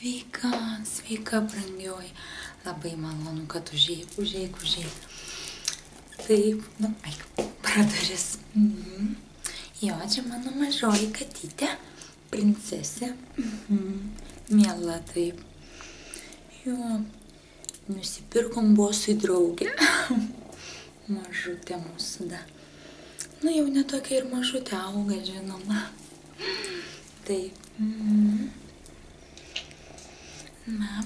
Sveika, sveika, brangioji. Labai malonu, kad užeik. Taip, nu, eik, pradaris. Jo, čia mano mažoji katytė, princesė. Miela, taip. Jo, nusipirkom bosui draugę. Mažutė mūsų, da. Nu, jau netokia ir mažutė auga, žinoma. Taip. Na,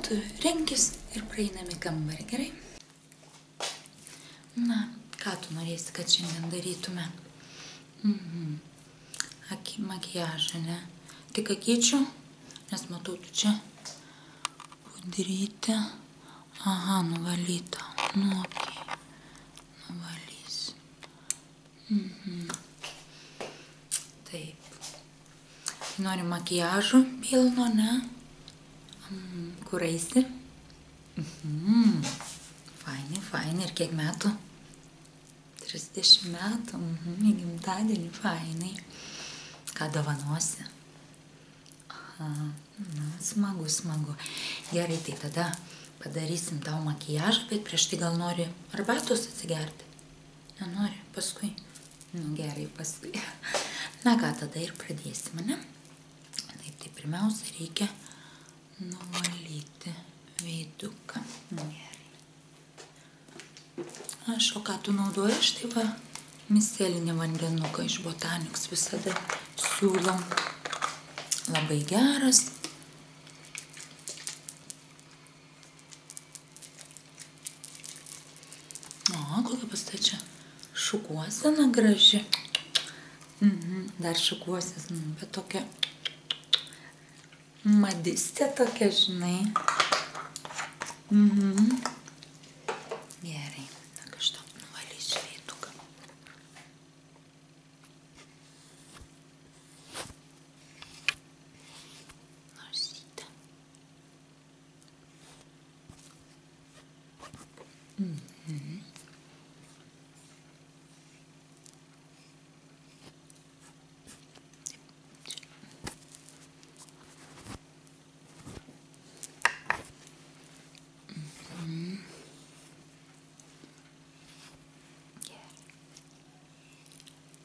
tu renkis ir praeinam į kambarį, gerai? Na, ką tu norėsi, kad šiandien darytume? Makiažą, ne? Tik akyčių, nes matau, tu čia pudrytė. Aha, nuvalyta. Nu, okei. Nuvalysiu. Taip. Nori makiažo pilno, ne? Kur eisi? Fainai. Ir kiek metų? 30 metų. Į gimtadienį, fainai. Ką dovanosi? Aha, na, smagu. Gerai, tai tada padarysim tau makiažą, bet prieš tai gal nori arbatos atsigerti? Nenori? Paskui? Nu, gerai, paskui. Na ką, tada ir pradėsim, ne? Taip, tai pirmiausia reikia nuvalyti veiduką. Gerai. O ką tu naudoji? Štai va, micelinį vandenuką iš Botaniks visada siūlom. Labai geras. O, kokia pas tai čia šukuosena graži. Dar šukuosies, bet tokia madistė tokia, žinai. Gerai, tak aš tau nuvalysiu veiduką. Nosytę.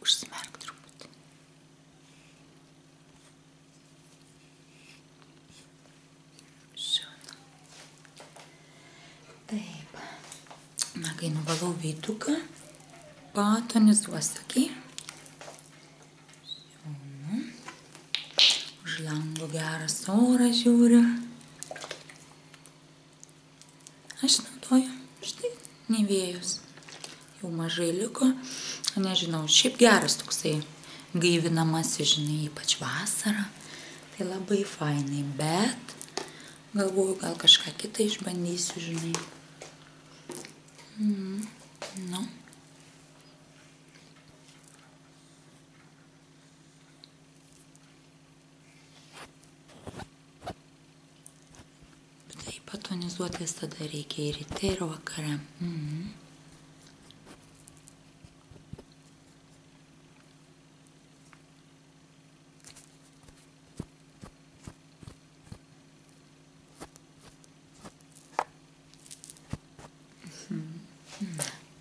Užsimerk truputį. Žinau. Taip. Na, kai nuvalau veiduką, patonizuosiu, okei? Už lango geras oras žiūriu. Aš naudoju štai Nivėjos. Jau mažai liko. Nežinau, šiaip geras toksai gaivinamasis, žinai, ypač vasarą. Tai labai fainai, bet galvoju, gal kažką kitą išbandysiu, žinai. Nu. Tai patonizuotis tada reikia ir ryte, ir vakare.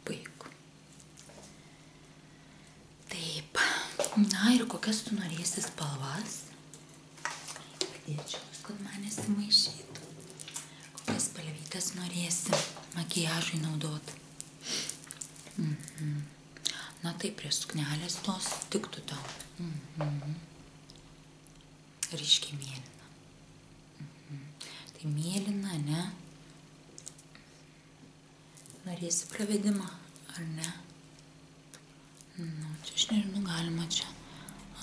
Puiku. Taip. Na ir kokias tu norėsi spalvas? Padėčiau, kad man nesimaišytų. Kokias spalvytes norėsi makiažui naudoti? Na taip, prie suknelės tos tiktų tau. Ryškiai mėlyna. Tai mėlyna, ne? Norėsi pravedimą, ar ne? Nu, čia aš nežinau, galima čia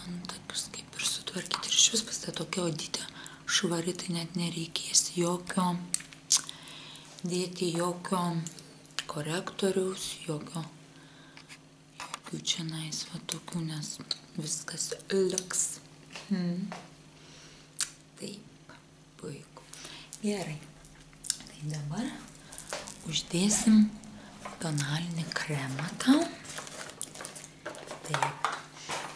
antakius kaip ir sutvarkyti. Ir iš vis pas tai tokia odytė švari, tai net nereikės dėti jokio korektoriaus, jokių čia nais va tokių, nes viskas liks. Taip, puiku. Gerai. Tai dabar uždėsim tonalinį kremą tau. Taip.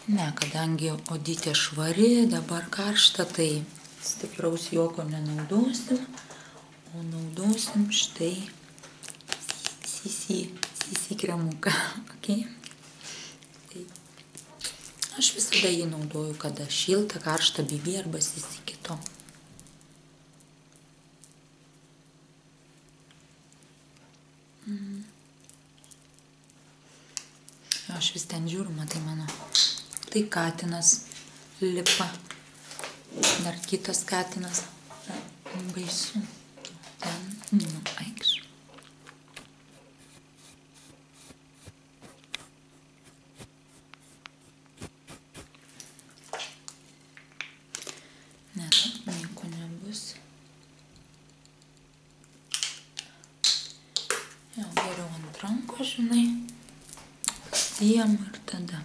Ne, kadangi odytė švari, dabar karšta, tai stipraus joko nenaudosim, o naudosim štai CC kremuką. Okay? Tai aš visada jį naudoju, kada šilta, karšta BB arba CC kito. Aš vis ten žiūriu, matai mano. Tai katinas lipa. Dar kitas katinas. Baisu. Ten, eikš. Ne, nieko nebus. Jau geriau ant ranko, žinai. Sijam ir tada.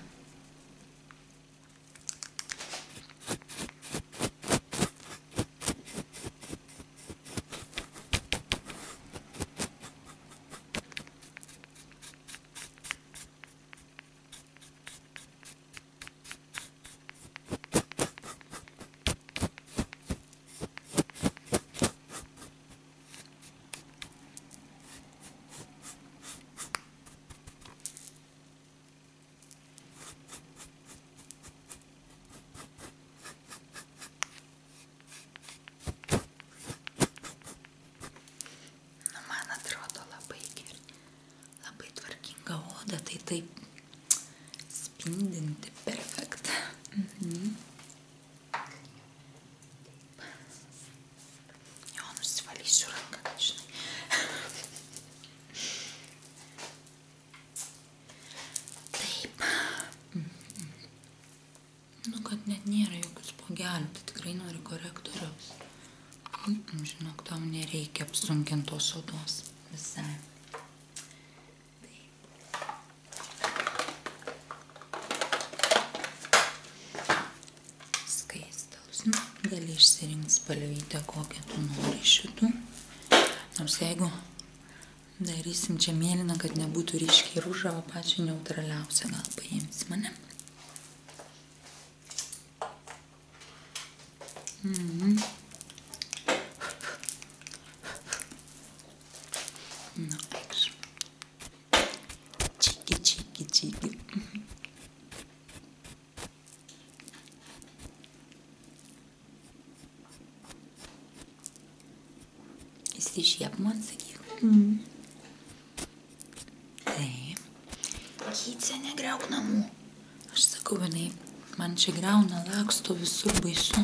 Tai taip spindinti, perfekt. Jo, nusivalysiu ranką, žinai. Taip. Nu, kad net nėra jokių spogelių, tai tikrai nori korektoriaus. Žinok, tau nereikia apsunkintos odos visai. Gali išsirinkti spalvytę, kokią tu nori šitų. Nors jeigu darysim čia mėlyną, kad nebūtų ryškiai rūža, o pačią neutraliausią gal paimsi mane. Nu, eikš. Čiki. Įsišiep man, sakyk. Taip. Kycė, negriauk namų. Aš sakau, vienai, man čia griauna, laksto visur, baisu.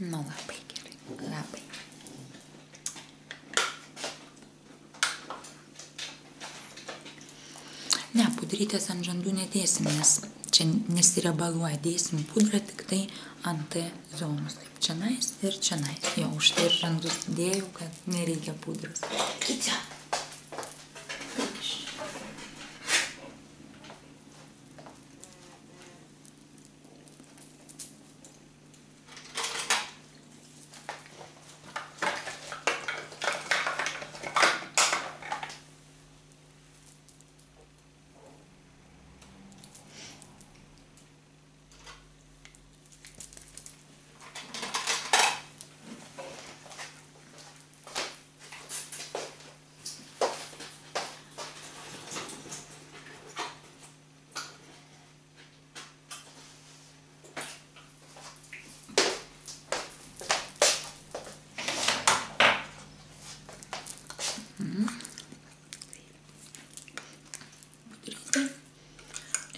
Nu, labai gerai, labai. Ne, pudrytės ant žandų nedėsim, nes čia nesirebaluoja. Dėsim pudrą tik tai ant T zonos. Taip, čianais ir čianais. Jo, už tai ir žandus dėjau, kad nereikia pudros. Kycia.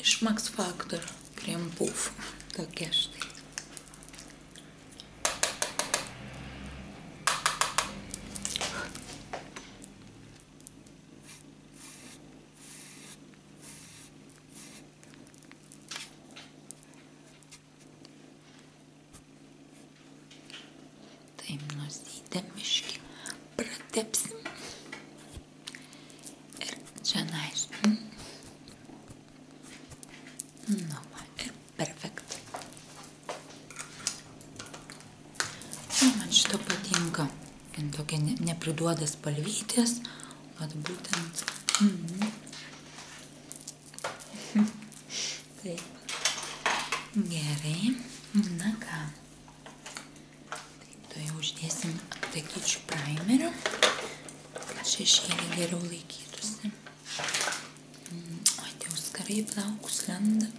Iš Max Factor Creme Puff. Tokia štai. Taip, nosytę miškį pratepsim. Ir čia nais. Nu, ir perfekt. Man šito patinka. Tokia nepriduoda spalvytės, vat būtent. Taip. Gerai. Na ką. Taip, to jau uždėsim aptakyčių primerių, kad šešėlį geriau laikytųsi. O, tie auskarai plaukus lenda.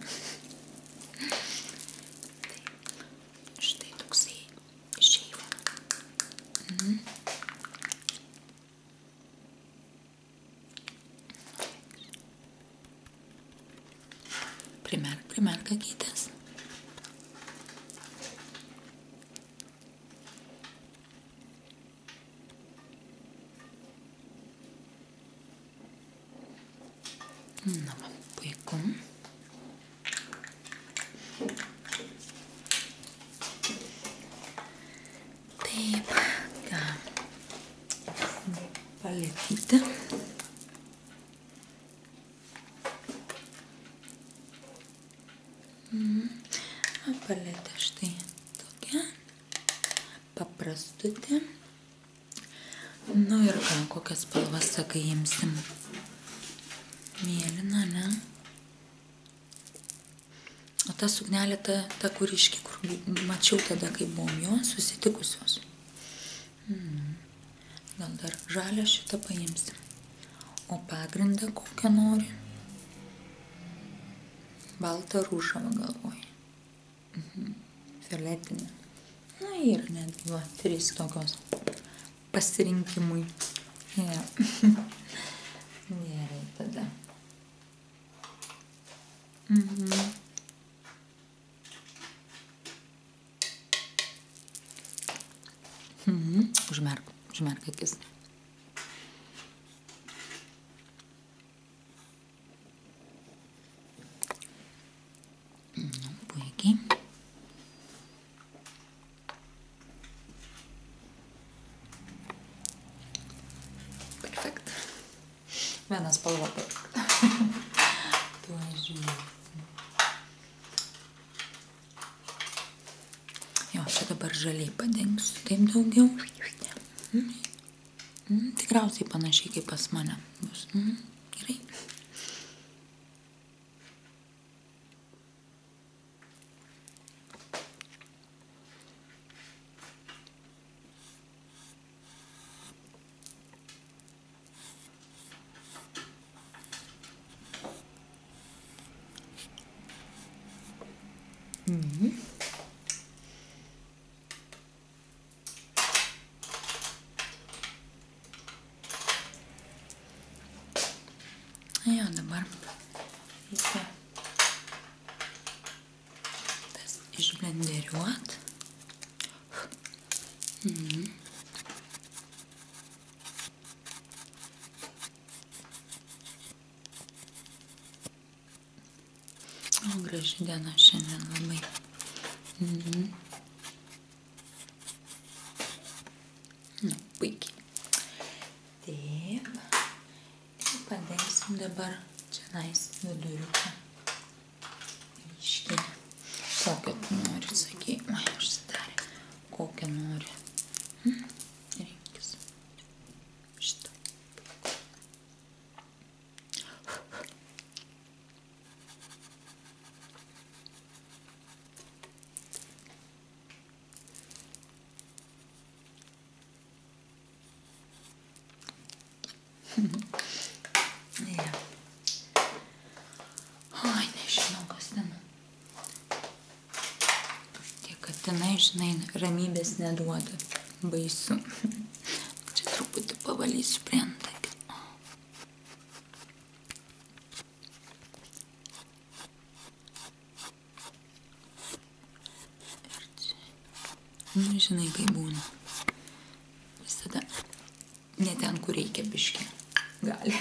Taip. Štai toksai išeiva. Primerk akytes. Na va, puiku. Taip, ką. Paletyti. Paletė štai tokia. Paprastutė. Nu ir ką, kokias spalvas, sakai, imsim? Mėlyna, ne? O ta suknelė, ta kuriški, kur mačiau tada, kai buvom jo, susitikusios. Gal dar žalią šitą paimsim. O pagrindą kokią nori? Baltą ružavą galvoju. Fioletinė. Na ir netgi va, 3 tokios pasirinkimui. Gerai tada. Užmerk akis. Puikiai. Perfekt. Viena spalva perfekt. Tuo žiūrėsim. Jo, čia dabar žaliai padengsiu. Taip daugiau. Tikriausiai panašiai kaip pas mane bus. Gerai. Jo, dabar reikia tas išblenderiuot. O, graži diena šiandien labai. Nu, puikiai. Taip. Padengsim dabar čianais viduriuką. Ryškiai. Kokią tu nori, sakei. Oi, užsidarė. Kokią nori. Rinkis. Šitą. Oi, nežinau, kas ten. Tie katinai, žinai, ramybės neduoda. Baisu. Čia truputį pavalysiu prie antakį. Ir čia. Nu, žinai, kai būna. Visada ne ten, kur reikia biškį. Gali.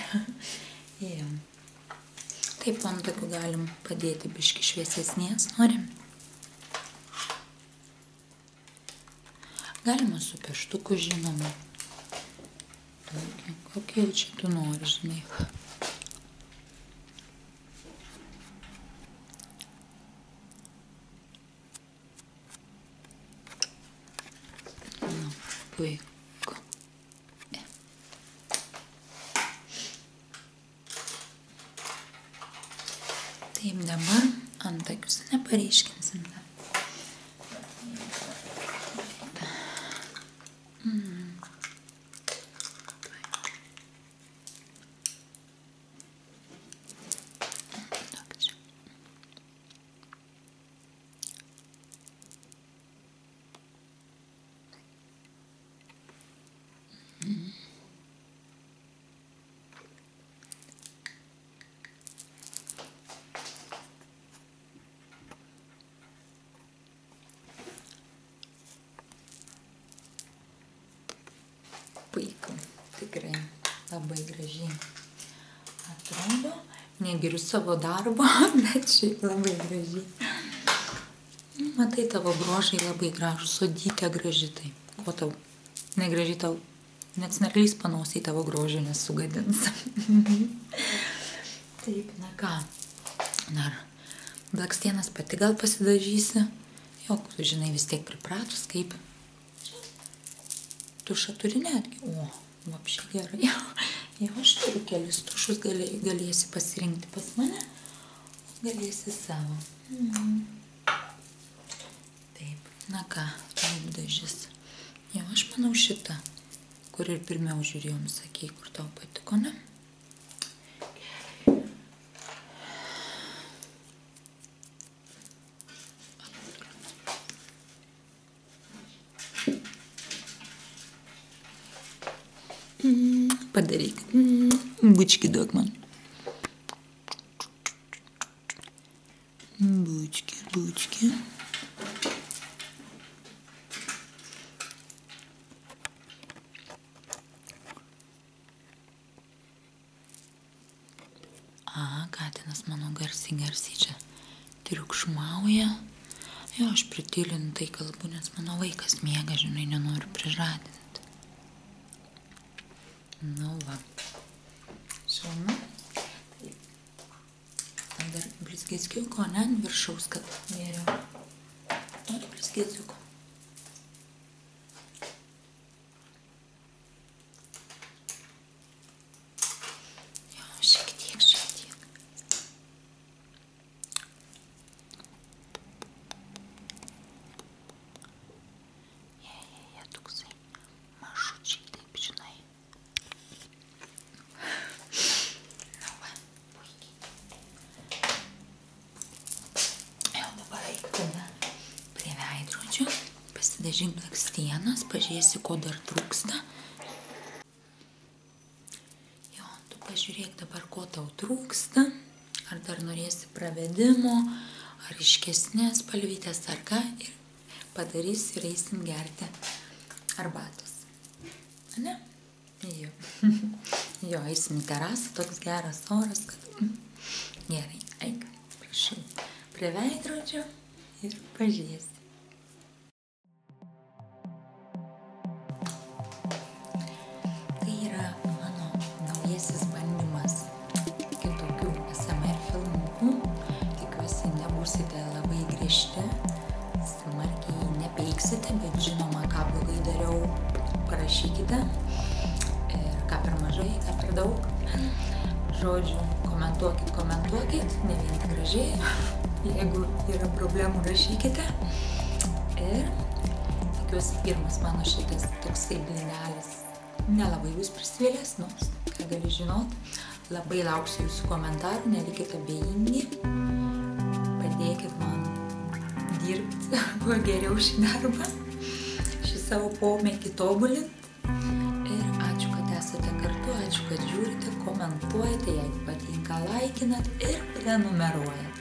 Taip, ant tokių galim padėti biškį šviesesnės, norim. Galima su pieštuku, žinoma. Kokie jau čia tu nori, žinai. Nu, puiku. Taip, dabar antakius neparyškinsim. Puiku, tikrai labai gražiai atrodo. Negiriu savo darbo, bet šiaip labai gražiai. Matai, tavo bruožai labai gražus, sodytė graži tai. Ko tau? Negražiai tau, net snarglys panausiai tavo grožio nesugadins. Taip, na ką, dar blakstienas pati gal pasidažysi. Jo, tu žinai, vis tiek pripratus, kaip tušą turi netgi. O, vapšiai gerai. Jau aš turiu kelis tušus, galėsi pasirinkti pas mane, galėsi savo. Taip, na ką, dažys. Jau, aš manau šitą, kur ir pirmiau žiūrėjom, sakei, kur tau patiko, ne? Padaryk. Bučki duok man. Bučki, bučki. Katinas mano garsiai čia triukšmauja. Jo, aš pritylinu tai kalbu, nes mano vaikas miega, žinai, nenoriu prižadinti. Nu va. Šaunu. Dar blizgėskiuko, ne, ant viršaus, kad vėriau. Nori blizgėskiuko. Jo, šiek tiek. Jie, toksai mažučiai, taip, žinai. Pasidažyk blakstienas, pažiūrėsi, ko dar trūksta. Jo, tu pažiūrėk dabar, ko tau trūksta. Ar dar norėsi pravedimo, ar iškesnės spalvytės, ar ką. Ir padarysi ir eisim gerti arbatos. Ne? Jo. Jo, eisim į terasą, toks geras oras, kad... Gerai, eik, prašau. Prie veidrodžio ir pažiūrėsi. Labai griežti, smarkiai nepeiksite, bet žinoma, ką blogai dariau, parašykite. Ir ką per mažai, ką per daug. Žodžiu, komentuokit, ne vien tik gražiai. Jeigu yra problemų, rašykite. Ir tikiuosi, pirmas mano šitas toksai blynelis nelabai bus prisvėlęs, nors ką gali žinot. Labai lauksiu jūsų komentarų, nelikite abejingi. Padėkit man dirbti kuo geriau šį darbą, šį savo pomėgį tobulint. Ir ačiū, kad esate kartu, ačiū, kad žiūrite, komentuojate, jeigu patinka, laikinat ir prenumeruojat.